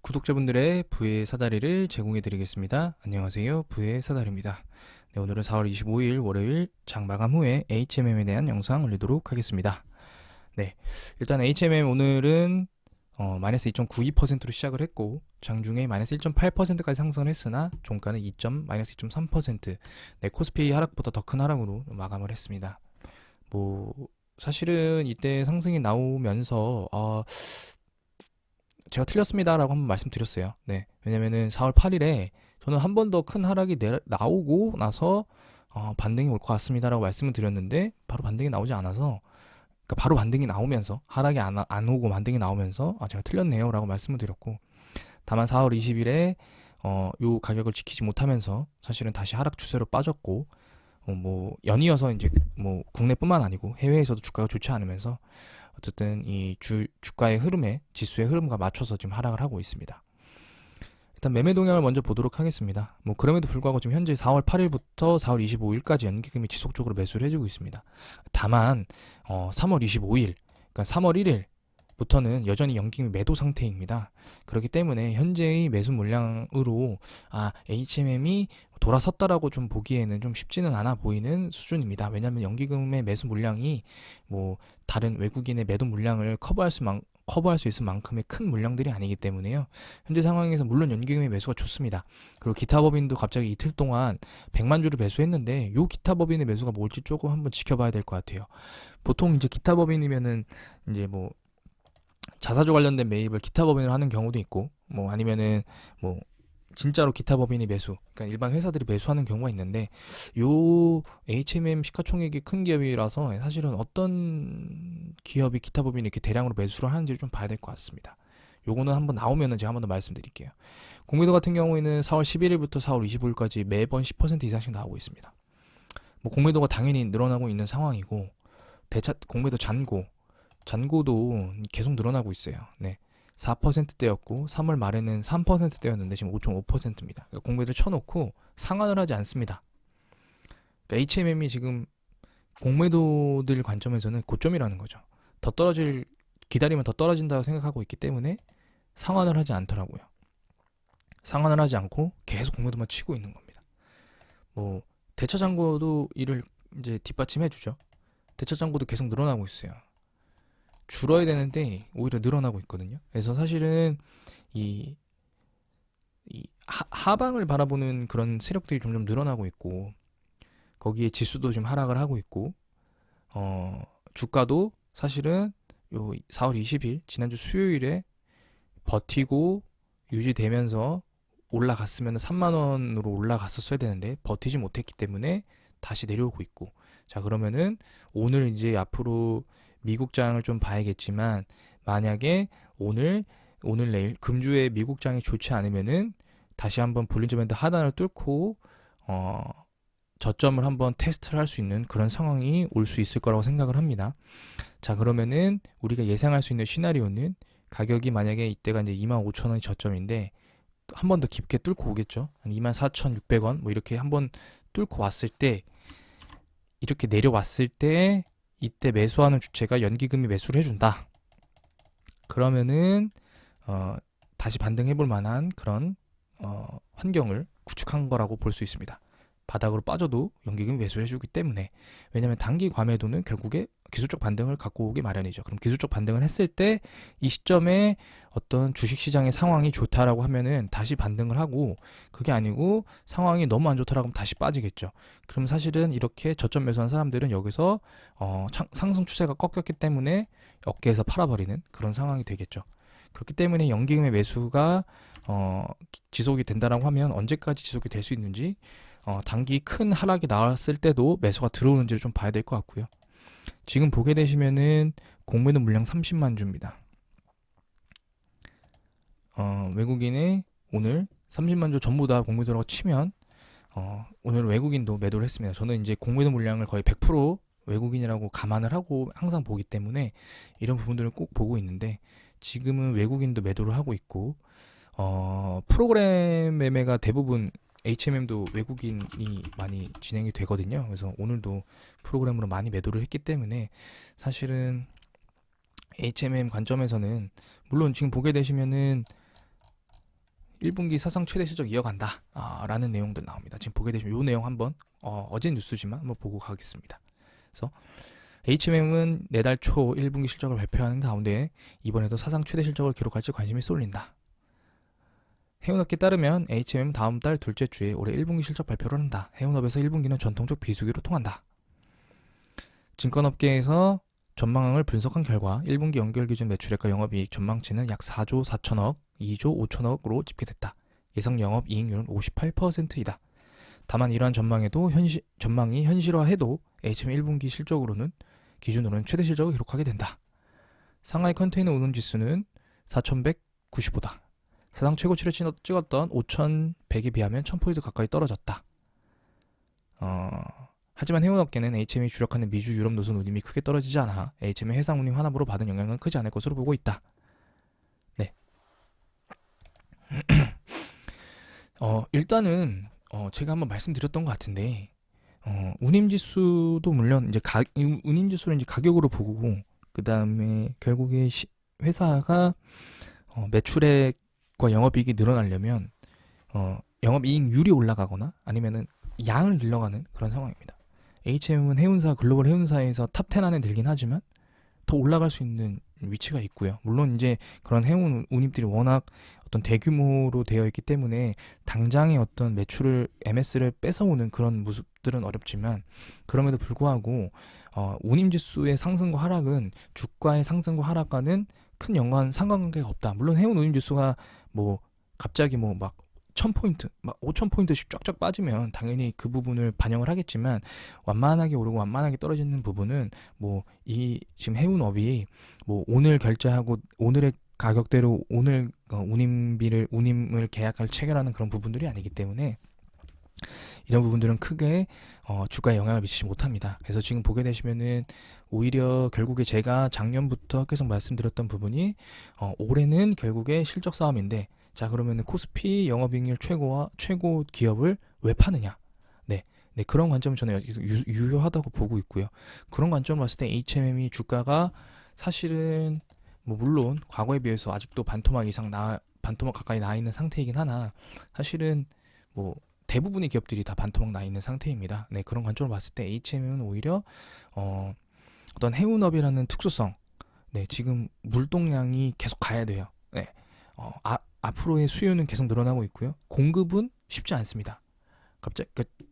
구독자분들의 부의 사다리를 제공해 드리겠습니다. 안녕하세요. 부의 사다리입니다. 네, 오늘은 4월 25일 월요일 장 마감 후에 HMM에 대한 영상 올리도록 하겠습니다. 네, 일단 HMM 오늘은 마이너스 2.92%로 시작을 했고 장중에 마이너스 1.8%까지 상승을 했으나 종가는 마이너스 2.3%, 네, 코스피 하락보다 더 큰 하락으로 마감을 했습니다. 뭐 사실은 이때 상승이 나오면서 제가 틀렸습니다라고 한번 말씀드렸어요. 네, 왜냐면은 4월 8일에 저는 한 번 더 큰 하락이 나오고 나서 반등이 올 것 같습니다라고 말씀을 드렸는데 바로 반등이 나오지 않아서, 그러니까 바로 반등이 나오면서 하락이 안 오고 반등이 나오면서 제가 틀렸네요라고 말씀을 드렸고, 다만 4월 20일에 요 가격을 지키지 못하면서 사실은 다시 하락 추세로 빠졌고, 뭐 연이어서 이제 뭐 국내뿐만 아니고 해외에서도 주가가 좋지 않으면서 어쨌든 이 주가의 흐름에, 지수의 흐름과 맞춰서 지금 하락을 하고 있습니다. 일단 매매 동향을 먼저 보도록 하겠습니다. 뭐 그럼에도 불구하고 지금 현재 4월 8일부터 4월 25일까지 연기금이 지속적으로 매수를 해주고 있습니다. 다만 3월 25일, 그러니까 3월 1일부터는 여전히 연기금이 매도 상태입니다. 그렇기 때문에 현재의 매수 물량으로 HMM이 돌아섰다라고 좀 보기에는 좀 쉽지는 않아 보이는 수준입니다. 왜냐하면 연기금의 매수 물량이 뭐 다른 외국인의 매도 물량을 커버할 수 있을 만큼의 큰 물량들이 아니기 때문에요. 현재 상황에서 물론 연기금의 매수가 좋습니다. 그리고 기타 법인도 갑자기 이틀 동안 100만 주를 매수했는데 요 기타 법인의 매수가 뭘지 조금 한번 지켜봐야 될 것 같아요. 보통 이제 기타 법인이면은 이제 뭐 자사주 관련된 매입을 기타 법인을 하는 경우도 있고, 뭐 아니면은 뭐 진짜로 기타 법인이 매수, 그러니까 일반 회사들이 매수하는 경우가 있는데, 요 HMM 시가총액이 큰 기업이라서 사실은 어떤 기업이 기타 법인이 이렇게 대량으로 매수를 하는지를 좀 봐야 될 것 같습니다. 요거는 한번 나오면은 제가 한번 더 말씀드릴게요. 공매도 같은 경우에는 4월 11일부터 4월 25일까지 매번 10% 이상씩 나오고 있습니다. 뭐 공매도가 당연히 늘어나고 있는 상황이고, 공매도 잔고도 계속 늘어나고 있어요. 네. 4%대였고 3월 말에는 3%대였는데 지금 5.5%입니다. 그러니까 공매도를 쳐놓고 상환을 하지 않습니다. 그러니까 HMM이 지금 공매도들 관점에서는 고점이라는 거죠. 기다리면 더 떨어진다고 생각하고 있기 때문에 상환을 하지 않더라고요. 상환을 하지 않고 계속 공매도만 치고 있는 겁니다. 뭐 대차 잔고도 이를 이제 뒷받침해 주죠. 대차 잔고도 계속 늘어나고 있어요. 줄어야 되는데 오히려 늘어나고 있거든요. 그래서 사실은 이 하방을 바라보는 그런 세력들이 점점 늘어나고 있고, 거기에 지수도 좀 하락을 하고 있고, 주가도 사실은 요 4월 20일 지난주 수요일에 버티고 유지되면서 올라갔으면 3만 원으로 올라갔었어야 되는데 버티지 못했기 때문에 다시 내려오고 있고, 자 그러면은 오늘 이제 앞으로 미국장을 좀 봐야겠지만, 만약에 오늘 내일 금주에 미국장이 좋지 않으면은 다시 한번 볼린저 밴드 하단을 뚫고 저점을 한번 테스트를 할 수 있는 그런 상황이 올 수 있을 거라고 생각을 합니다. 자 그러면은 우리가 예상할 수 있는 시나리오는, 가격이 만약에 이때가 이제 25,000원이 저점인데 한 번 더 깊게 뚫고 오겠죠. 한 24,600원 뭐 이렇게 한번 뚫고 왔을 때, 이렇게 내려왔을 때 이때 매수하는 주체가 연기금이 매수를 해준다. 그러면은 다시 반등해 볼 만한 그런 환경을 구축한 거라고 볼 수 있습니다. 바닥으로 빠져도 연기금이 매수를 해주기 때문에. 왜냐하면 단기 과매도는 결국에 기술적 반등을 갖고 오기 마련이죠. 그럼 기술적 반등을 했을 때 이 시점에 어떤 주식시장의 상황이 좋다라고 하면은 다시 반등을 하고, 그게 아니고 상황이 너무 안 좋다라고 하면 다시 빠지겠죠. 그럼 사실은 이렇게 저점 매수한 사람들은 여기서 상승 추세가 꺾였기 때문에 어깨에서 팔아버리는 그런 상황이 되겠죠. 그렇기 때문에 연기금의 매수가 지속이 된다라고 하면 언제까지 지속이 될 수 있는지, 단기 큰 하락이 나왔을 때도 매수가 들어오는지를 좀 봐야 될 것 같고요. 지금 보게 되시면은 공매도 물량 30만 주입니다. 외국인의 오늘 30만 주 전부 다 공매도라고 치면 오늘 외국인도 매도를 했습니다. 저는 이제 공매도 물량을 거의 100% 외국인이라고 감안을 하고 항상 보기 때문에 이런 부분들을 꼭 보고 있는데, 지금은 외국인도 매도를 하고 있고, 프로그램 매매가 대부분 HMM도 외국인이 많이 진행이 되거든요. 그래서 오늘도 프로그램으로 많이 매도를 했기 때문에 사실은 HMM 관점에서는, 물론 지금 보게 되시면은 1분기 사상 최대 실적 이어간다. 라는 내용들 나옵니다. 지금 보게 되시면 이 내용 한번 어제 뉴스지만 한번 보고 가겠습니다. 그래서 HMM은 내달 초 1분기 실적을 발표하는 가운데 이번에도 사상 최대 실적을 기록할지 관심이 쏠린다. 해운업계에 따르면 HMM 다음 달 둘째 주에 올해 1분기 실적 발표를 한다. 해운업에서 1분기는 전통적 비수기로 통한다. 증권업계에서 전망을 분석한 결과 1분기 연결 기준 매출액과 영업이익 전망치는 약 4조 4천억, 2조 5천억으로 집계됐다. 예상 영업이익률은 58%이다. 다만 이러한 전망이 현실화해도 HMM 1분기 실적으로는 기준으로는 최대 실적을 기록하게 된다. 상하이 컨테이너 운임 지수는 4,195다. 사상 최고치를 찍었던 5,100에 비하면 1,000포인트 가까이 떨어졌다. 하지만 해운업계는 HM이 주력하는 미주 유럽 노선 운임이 크게 떨어지지 않아 HM의 해상 운임 환합으로 받은 영향은 크지 않을 것으로 보고 있다. 네. 일단은 제가 한번 말씀드렸던 것 같은데 운임 지수도 물론 이제 운임 지수를 이제 가격으로 보고 그 다음에 결국에 회사가 매출액과 영업이익이 늘어나려면 영업이익률이 올라가거나 아니면은 양을 늘려가는 그런 상황입니다. HM은 해운사 글로벌 해운사에서 탑10 안에 들긴 하지만 더 올라갈 수 있는 위치가 있고요. 물론 이제 그런 해운 운임들이 워낙 어떤 대규모로 되어 있기 때문에 당장의 어떤 매출을 MS를 뺏어오는 그런 모습들은 어렵지만 그럼에도 불구하고 운임 지수의 상승과 하락은 주가의 상승과 하락과는 큰 상관관계가 없다. 물론 해운 운임 지수가 뭐 갑자기 뭐 막 1000포인트, 막 5000포인트씩 쫙쫙 빠지면 당연히 그 부분을 반영을 하겠지만 완만하게 오르고 완만하게 떨어지는 부분은 뭐 이 지금 해운업이 뭐 오늘 결제하고 오늘의 가격대로 오늘 운임을 계약할 체결하는 그런 부분들이 아니기 때문에 이런 부분들은 크게 주가에 영향을 미치지 못합니다. 그래서 지금 보게 되시면은 오히려 결국에 제가 작년부터 계속 말씀드렸던 부분이 올해는 결국에 실적 싸움인데 자 그러면은 코스피 영업이익률 최고 기업을 왜 파느냐? 네, 그런 관점을 저는 여기서 유효하다고 보고 있고요. 그런 관점을 봤을 때 HMM이 주가가 사실은 뭐 물론 과거에 비해서 아직도 반토막 가까이 나 있는 상태이긴 하나 사실은 뭐 대부분의 기업들이 다 반토막 나 있는 상태입니다. 네, 그런 관점을 봤을 때 HMM은 오히려 어떤 해운업이라는 특수성, 네, 지금 물동량이 계속 가야 돼요. 네, 앞으로의 수요는 계속 늘어나고 있고요. 공급은 쉽지 않습니다.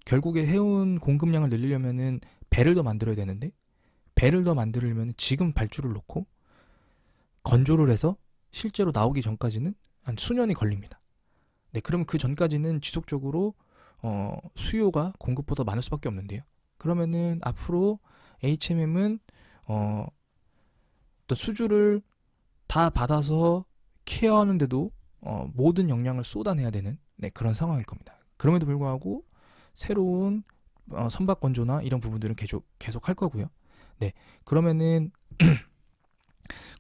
결국에 해운 공급량을 늘리려면은 배를 더 만들어야 되는데 배를 더 만들려면 지금 발주를 놓고 건조를 해서 실제로 나오기 전까지는 한 수년이 걸립니다. 네, 그러면 그 전까지는 지속적으로 수요가 공급보다 많을 수밖에 없는데요. 그러면은 앞으로 HMM은 어떤 수주를 다 받아서 케어하는데도 모든 역량을 쏟아내야 되는 그런 상황일 겁니다. 그럼에도 불구하고 새로운 선박 건조나 이런 부분들은 계속 할 거고요. 네, 그러면은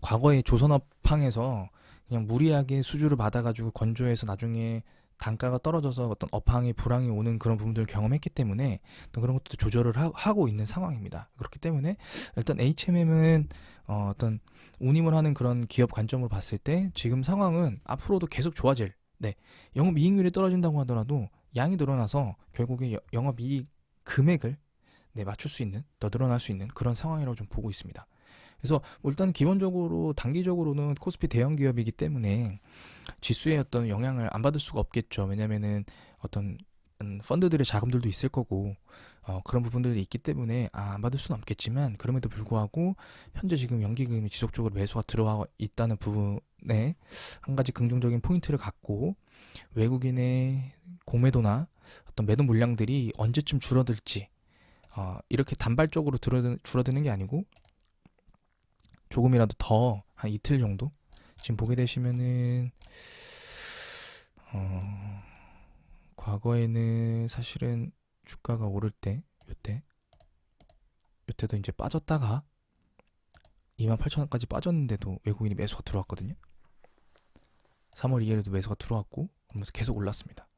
과거에 조선업항에서 그냥 무리하게 수주를 받아가지고 건조해서 나중에 단가가 떨어져서 어떤 업황에 불황이 오는 그런 부분들을 경험했기 때문에 또 그런 것도 조절을 하고 있는 상황입니다. 그렇기 때문에 일단 HMM은 어떤 운임을 하는 그런 기업 관점으로 봤을 때 지금 상황은 앞으로도 계속 좋아질, 영업이익률이 떨어진다고 하더라도 양이 늘어나서 결국에 영업이익 금액을 맞출 수 있는, 더 늘어날 수 있는 그런 상황이라고 좀 보고 있습니다. 그래서 뭐 일단 기본적으로 단기적으로는 코스피 대형 기업이기 때문에 지수의 어떤 영향을 안 받을 수가 없겠죠. 왜냐면은 어떤 펀드들의 자금들도 있을 거고 그런 부분들이 있기 때문에 안 받을 수는 없겠지만 그럼에도 불구하고 현재 지금 연기금이 지속적으로 매수가 들어와 있다는 부분에 한 가지 긍정적인 포인트를 갖고 외국인의 공매도나 어떤 매도 물량들이 언제쯤 줄어들지 이렇게 단발적으로 줄어드는 게 아니고 조금이라도 더 한 이틀 정도 지금 보게 되시면은 과거에는 사실은 주가가 오를 때 요때도 이제 빠졌다가 28,000원까지 빠졌는데도 외국인이 매수가 들어왔거든요. 3월 2일에도 매수가 들어왔고 그러면서 계속 올랐습니다.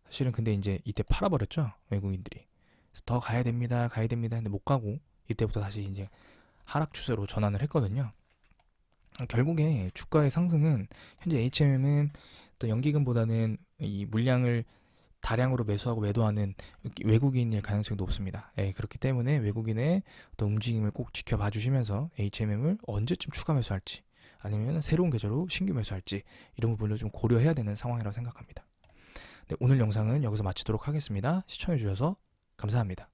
사실은 근데 이제 이때 팔아버렸죠, 외국인들이. 그래서 더 가야 됩니다 근데 못 가고 이때부터 다시 이제 하락 추세로 전환을 했거든요. 결국에 주가의 상승은 현재 HMM은 또 연기금보다는 이 물량을 다량으로 매수하고 매도하는 외국인일 가능성이 높습니다. 예, 그렇기 때문에 외국인의 어떤 움직임을 꼭 지켜봐 주시면서 HMM을 언제쯤 추가 매수할지 아니면 새로운 계좌로 신규 매수할지 이런 부분을 좀 고려해야 되는 상황이라고 생각합니다. 네, 오늘 영상은 여기서 마치도록 하겠습니다. 시청해 주셔서 감사합니다.